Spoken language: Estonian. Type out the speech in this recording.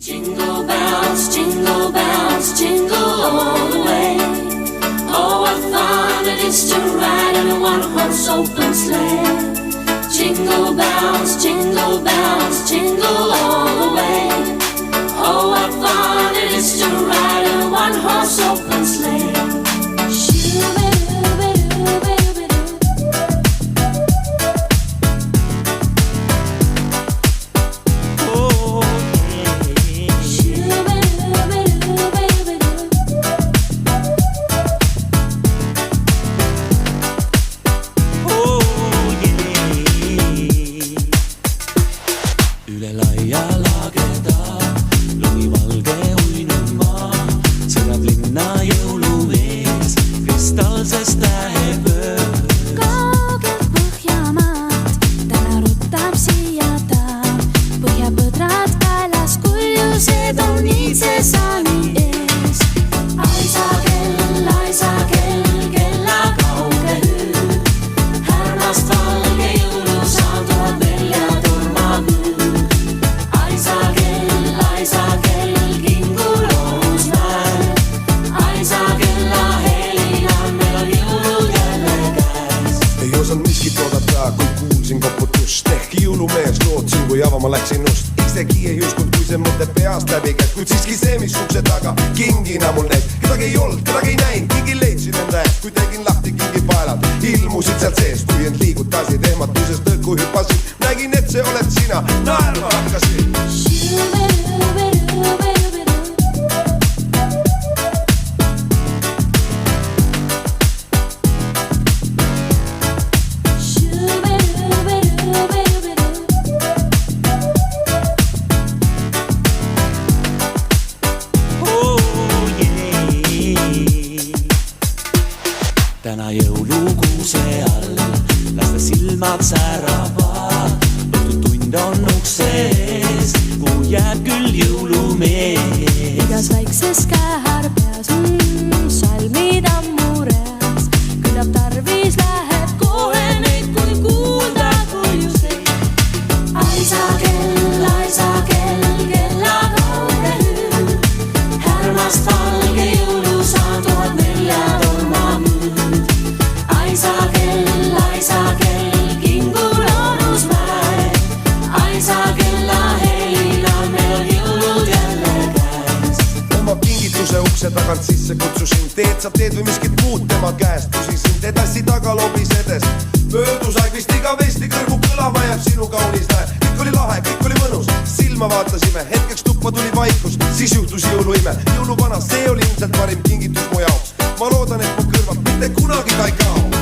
jingle bells, jingle all the way. Oh, what fun it is to ride in a one-horse open sleigh. Jingle bells, jingle bells, jingle all the way. Oh, what fun it is to ride in a one-horse open sleigh. Üle laia lageda, lumivalge uinuv maa, sõjab linna jõulumees kristalsest tähepöör. Kaugelt Põhjamaad, täna rutab siia ta, põhjapõdrad kaelas, kuljused on iidsesaani ees. Aisa kell, kella kauge hüüd, härmast valge jõulusaan tuleb välja turmamüür. Aisa kell, kinguloos mäel, Aisa kella helina, meil on jõulud jälle käes. Ei osanud miskit oodata, kui kuulsin koputust ehk jõulumees lootsin, kui avama läksin ust. Isegi ei uskunud, kui see mõte peast läbi käis, kuid siiski see, mis ukse taga kingina mul näis. Kedagi ei olnud, kedagi ei näinud, kingi leidsin enda eest, kui tegin lahti kingi paelad. Ilmusid sealt seest, kui end liigutasid, ehmatusest õhku hüppasin. Nägin, et see oled sina, naerma hakkasin. Täna jõulukuuse all, laste silmad säravad, õhtutund on ukse ees, kuhu jääb küll jõulumees. Igas väikses käärpeas, salmid ammu reas, küllap tarvis läheb kohe neid, kui kuulda kuljuseid. Aisa kell, kella kauge hüüd, härmast valge jõulusaan tuleb välja tormamüür. Aisa kell, kinguloonus mäel, Aisa kella helina, meil on jõulud jälle käes. Oma kingituse ukse tagant sisse kutsusin, teed sa teed või miskit muud tema käest. Küsisin edasi taga lobisedes, möödus aeg vist igavesti, kõrvu kõlama jääb sinu kaunis näe. Kõik oli lahe, kõik oli mõnus, silma vaatasime, hetkeks tuppa tuli vaikus, siis juhtus jõuluime. Jõuluvana, see oli ilmselt parim kingitus mu jaoks. Ma loodan, et mu kõrvad mitte kunagi ta ei kao.